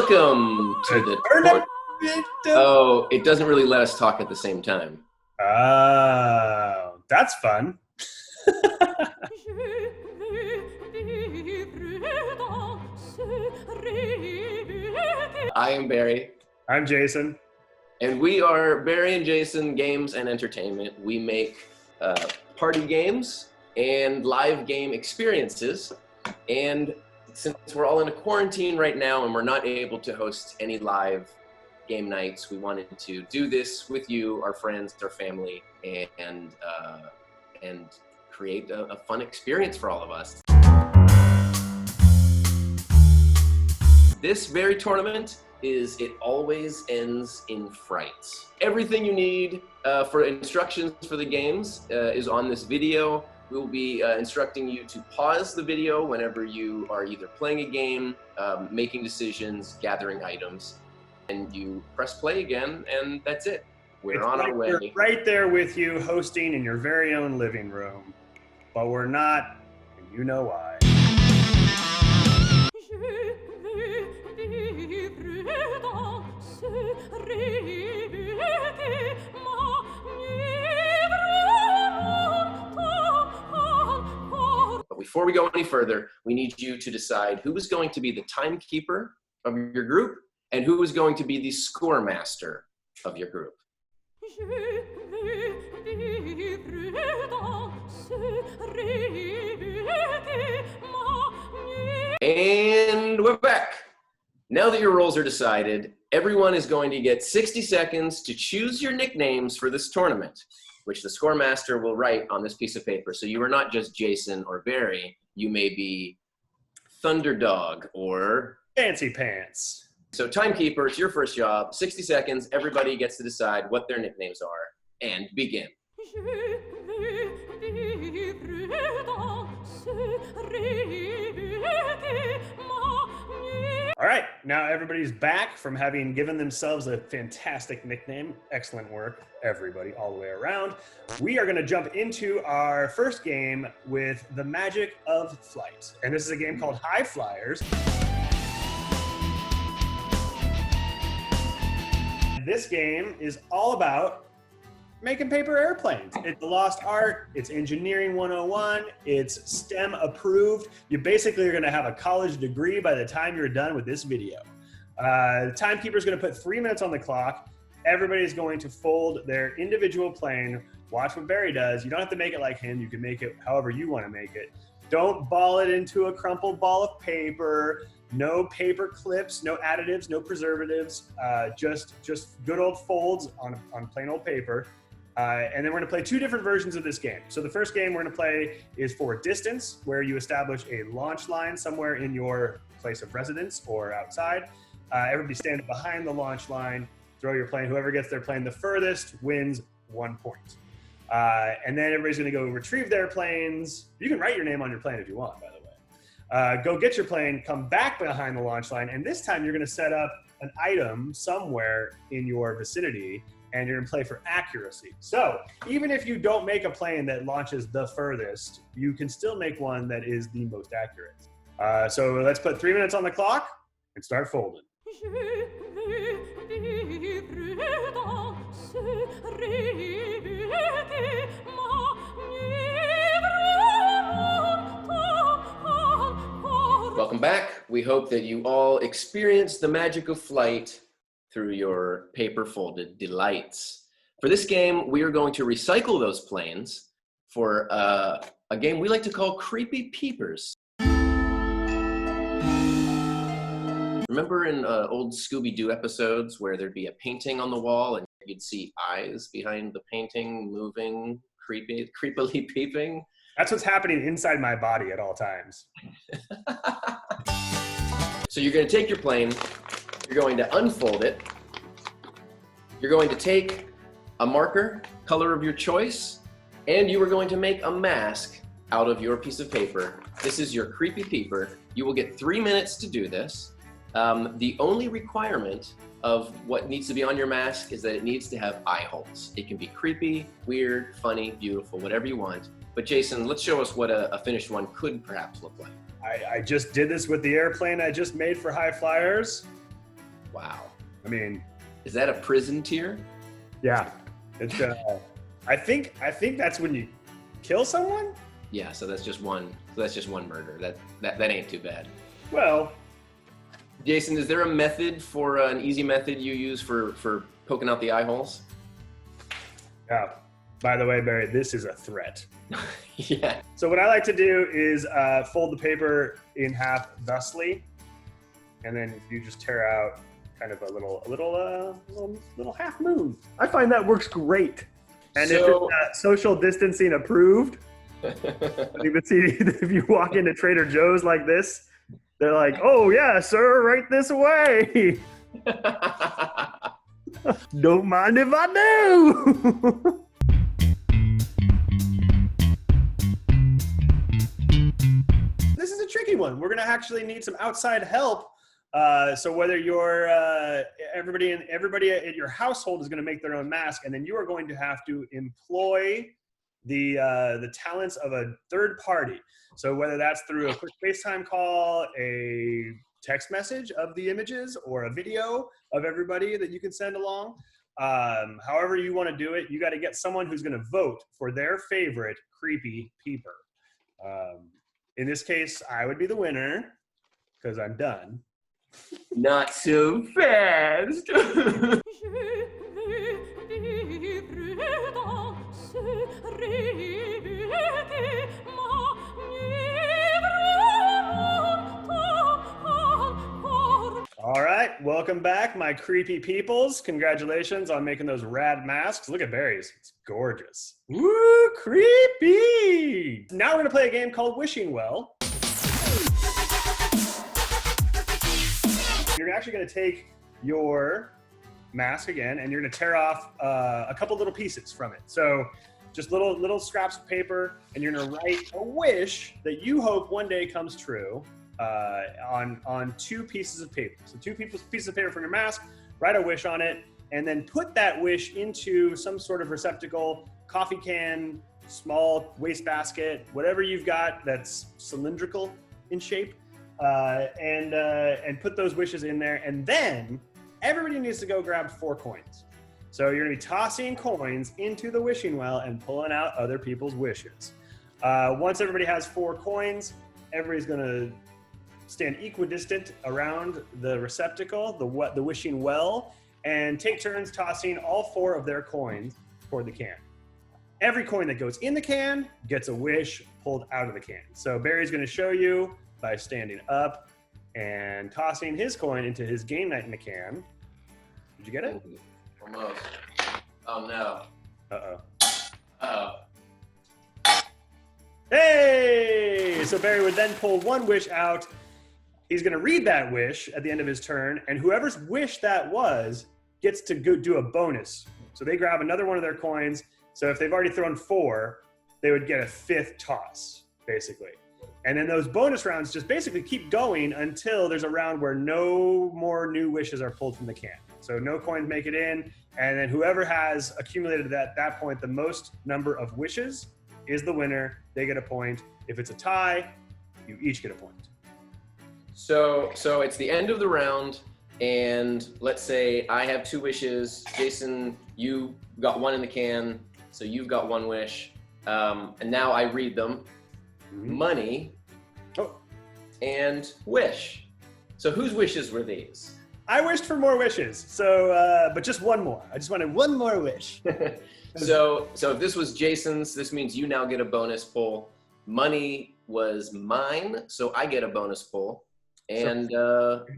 Welcome to the Oh, it doesn't really let us talk at the same time. Oh, that's fun. I am Barry. I'm Jason. And we are Barry and Jason Games and Entertainment. We make party games and live game experiences. And since we're all in a quarantine right now and we're not able to host any live game nights, we wanted to do this with you, our friends, our family, and create a fun experience for all of us. This very tournament it always ends in Frights. Everything you need for instructions for the games is on this video. We'll be instructing you to pause the video whenever you are either playing a game, making decisions, gathering items, and you press play again, and that's it. We're on our way. We're right there with you, hosting in your very own living room, but we're not, and you know why. But before we go any further, we need you to decide who is going to be the timekeeper of your group and who is going to be the score master of your group. And we're back. Now that your roles are decided, everyone is going to get 60 seconds to choose your nicknames for this tournament, which the score master will write on this piece of paper. So you are not just Jason or Barry, you may be Thunderdog or Fancy Pants. So timekeeper, it's your first job. 60 seconds, everybody gets to decide what their nicknames are, and begin. All right, now everybody's back from having given themselves a fantastic nickname. Excellent work, everybody, all the way around. We are going to jump into our first game with the magic of flight. And this is a game called High Flyers. This game is all about making paper airplanes. It's a lost art, it's engineering 101, it's STEM approved. You basically are gonna have a college degree by the time you're done with this video. The timekeeper's gonna put 3 minutes on the clock. Everybody's going to fold their individual plane. Watch what Barry does. You don't have to make it like him. You can make it however you wanna make it. Don't ball it into a crumpled ball of paper. No paper clips, no additives, no preservatives, just good old folds on plain old paper. And then we're gonna play two different versions of this game. So the first game we're gonna play is for distance, where you establish a launch line somewhere in your place of residence or outside. Everybody stand behind the launch line, throw your plane. Whoever gets their plane the furthest wins 1 point. And then everybody's gonna go retrieve their planes. You can write your name on your plane if you want, by the way. Go get your plane, come back behind the launch line, and this time you're gonna set up an item somewhere in your vicinity, and you're gonna play for accuracy. So even if you don't make a plane that launches the furthest, you can still make one that is the most accurate. So let's put 3 minutes on the clock and start folding. Welcome back. We hope that you all experienced the magic of flight through your paper-folded delights. For this game, we are going to recycle those planes for a game we like to call Creepy Peepers. Remember in old Scooby-Doo episodes where there'd be a painting on the wall and you'd see eyes behind the painting moving, creepily peeping? That's what's happening inside my body at all times. So you're going to take your plane, you're going to unfold it, you're going to take a marker, color of your choice, and you are going to make a mask out of your piece of paper. This is your creepy peeper. You will get 3 minutes to do this. The only requirement of what needs to be on your mask is that it needs to have eye holes. It can be creepy, weird, funny, beautiful, whatever you want. But Jason, let's show us what a finished one could perhaps look like. I just did this with the airplane I just made for High Flyers. Wow. I mean, Is that a prison tier? yeah. It's I think that's when you kill someone. Yeah, so that's just one. So that's just one murder. That ain't too bad. Well, Jason, is there a method for an easy method you use for poking out the eye holes? yeah. By the way, Barry, this is a threat. Yeah. So what I like to do is fold the paper in half thusly, and then you just tear out kind of a little half moon. I find that works great. And if it's social distancing approved, you can see if you walk into Trader Joe's like this, they're like, "Oh yeah, sir, right this way." Don't mind if I do. This is a tricky one. We're gonna actually need some outside help. So whether you're everybody at your household is going to make their own mask, and then you are going to have to employ the talents of a third party. So whether that's through a quick FaceTime call, a text message of the images, or a video of everybody that you can send along, however you want to do it, you got to get someone who's going to vote for their favorite creepy peeper. In this case, I would be the winner because I'm done. Not so fast. All right, welcome back, my creepy peoples. Congratulations on making those rad masks. Look at Barry's, it's gorgeous. Woo, creepy! Now we're gonna play a game called Wishing Well. You're actually going to take your mask again, and you're going to tear off a couple little pieces from it. So just little scraps of paper, and you're going to write a wish that you hope one day comes true on two pieces of paper. So two pieces of paper from your mask, write a wish on it, and then put that wish into some sort of receptacle, coffee can, small wastebasket, whatever you've got that's cylindrical in shape. And put those wishes in there, and then everybody needs to go grab 4 coins. So you're gonna be tossing coins into the wishing well and pulling out other people's wishes. Once everybody has 4 coins, everybody's gonna stand equidistant around the receptacle, the wishing well, and take turns tossing all 4 of their coins toward the can. Every coin that goes in the can gets a wish pulled out of the can. So Barry's gonna show you by standing up and tossing his coin into his game night in the can. Did you get it? Almost. Oh no. Uh-oh. Uh-oh. Hey! So Barry would then pull 1 wish out. He's gonna read that wish at the end of his turn, and whoever's wish that was gets to go do a bonus. So they grab another one of their coins. So if they've already thrown 4, they would get a 5th toss, basically. And then those bonus rounds just basically keep going until there's a round where no more new wishes are pulled from the can. So no coins make it in, and then whoever has accumulated at that point the most number of wishes is the winner. They get a point. If it's a tie, you each get a point. So it's the end of the round, and let's say I have 2 wishes. Jason, you got 1 in the can, so you've got 1 wish. And now I read them. Money and wish. So whose wishes were these? I wished for more wishes, so but just 1 more. I just wanted 1 more wish. So if this was Jason's, this means you now get a bonus pull. Money was mine, so I get a bonus pull. And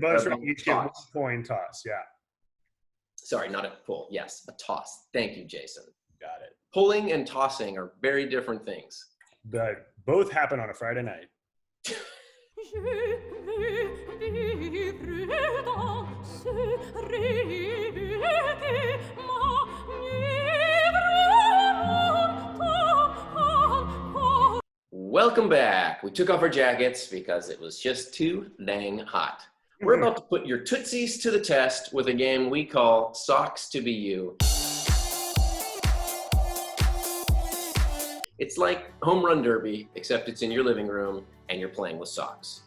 bonus round, each get 1 coin toss. Yeah. Sorry, not a pull. Yes, a toss. Thank you, Jason. Got it. Pulling and tossing are very different things. But both happen on a Friday night. Welcome back. We took off our jackets because it was just too dang hot. We're about to put your tootsies to the test with a game we call Socks to Be You. It's like home run derby, except it's in your living room and you're playing with socks.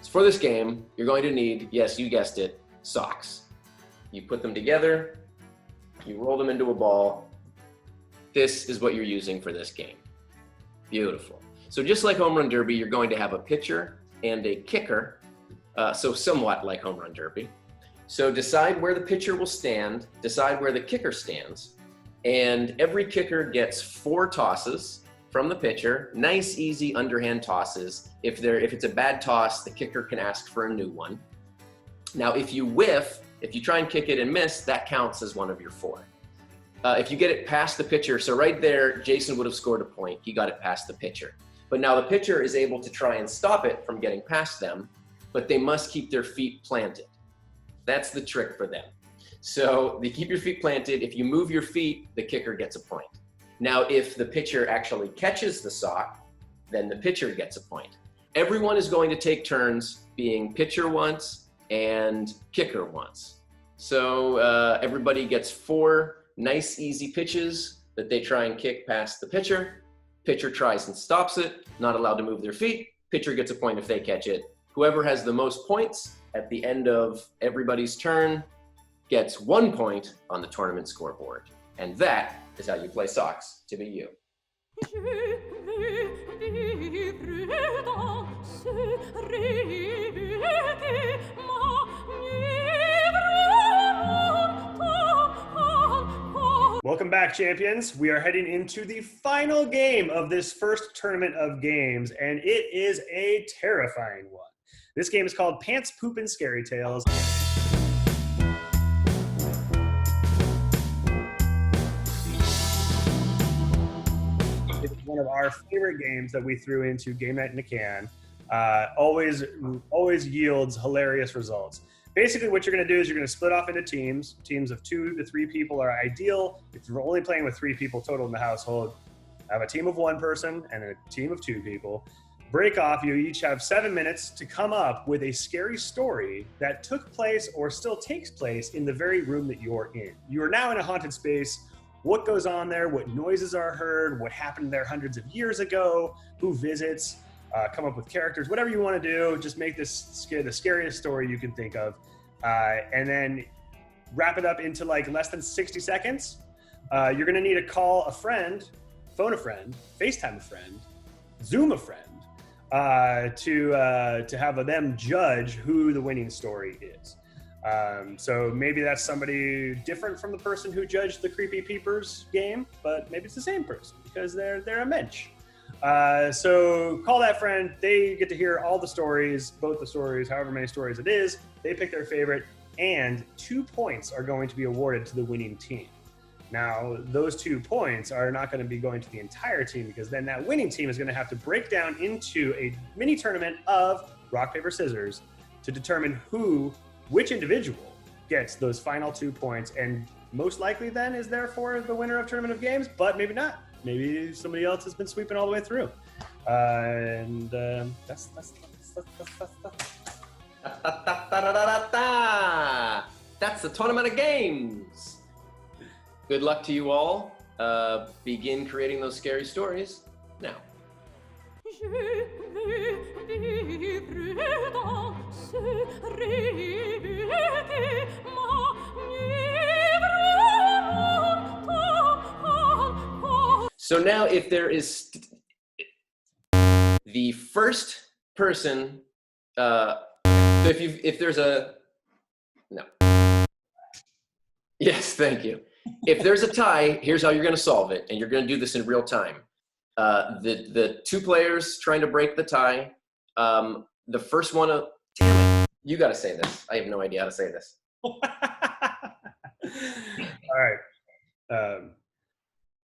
So for this game, you're going to need, yes, you guessed it, socks. you put them together, you roll them into a ball. This is what you're using for this game. Beautiful. So just like Home Run Derby, you're going to have a pitcher and a kicker, so somewhat like Home Run Derby. So decide where the pitcher will stand, decide where the kicker stands, and every kicker gets 4 tosses from the pitcher, nice, easy underhand tosses. If it's a bad toss, the kicker can ask for a new one. Now, if you whiff, if you try and kick it and miss, that counts as one of your 4. If you get it past the pitcher, so right there, Jason would have scored a point. He got it past the pitcher. But now the pitcher is able to try and stop it from getting past them, but they must keep their feet planted. That's the trick for them. So they keep your feet planted. If you move your feet, the kicker gets a point. Now, if the pitcher actually catches the sock, then the pitcher gets a point. Everyone is going to take turns being pitcher once and kicker once. So everybody gets 4 nice, easy pitches that they try and kick past the pitcher. Pitcher tries and stops it, not allowed to move their feet. Pitcher gets a point if they catch it. Whoever has the most points at the end of everybody's turn gets 1 point on the tournament scoreboard. And that is how you play socks to be you. Welcome back, champions. We are heading into the final game of this first tournament of games, and it is a terrifying one. This game is called Pants, Poop, and Scary Tales. It's one of our favorite games that we threw into Game Night in a Can. Always yields hilarious results. Basically, what you're going to do is you're going to split off into teams. Teams of 2 to 3 people are ideal. If you're only playing with 3 people total in the household, have a team of 1 person and a team of 2 people. Break off. You each have 7 minutes to come up with a scary story that took place or still takes place in the very room that you're in. You are now in a haunted space. What goes on there? What noises are heard? What happened there hundreds of years ago? Who visits? Come up with characters, whatever you want to do. Just make this the scariest story you can think of, and then wrap it up into like less than 60 seconds. You're going to need to call a friend, phone a friend, FaceTime a friend, Zoom a friend, to have them judge who the winning story is. So maybe that's somebody different from the person who judged the Creepy Peepers game, but maybe it's the same person because they're a mensch. So call that friend. They get to hear all the stories, both the stories, however many stories it is. They pick their favorite, and 2 points are going to be awarded to the winning team. Now, those 2 points are not going to be going to the entire team, because then that winning team is going to have to break down into a mini tournament of rock, paper, scissors to determine which individual gets those final 2 points, and most likely then is therefore the winner of Tournament of Games, but maybe not. Maybe somebody else has been sweeping all the way through. That's the Tournament of Games. Good luck to you all. Begin creating those scary stories now. So now if there is the first person, if there's a, no. Yes, thank you. If there's a tie, here's how you're going to solve it, and you're going to do this in real time. The 2 players trying to break the tie, the first one, damn it, you got to say this. I have no idea how to say this. All right.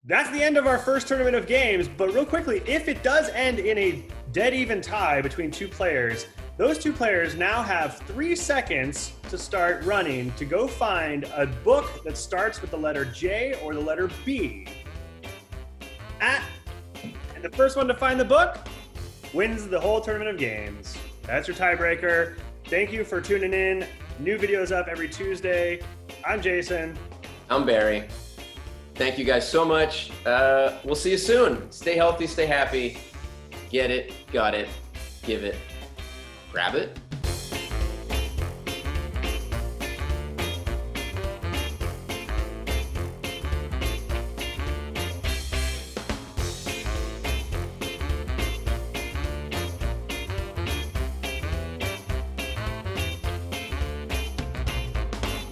That's the end of our first Tournament of Games, but real quickly, if it does end in a dead even tie between 2 players, those 2 players now have 3 seconds to start running to go find a book that starts with the letter J or the letter B. And the first one to find the book wins the whole Tournament of Games. That's your tiebreaker. Thank you for tuning in. New videos up every Tuesday. I'm Jason. I'm Barry. Thank you guys so much. We'll see you soon. Stay healthy, stay happy. Get it, got it, give it, grab it.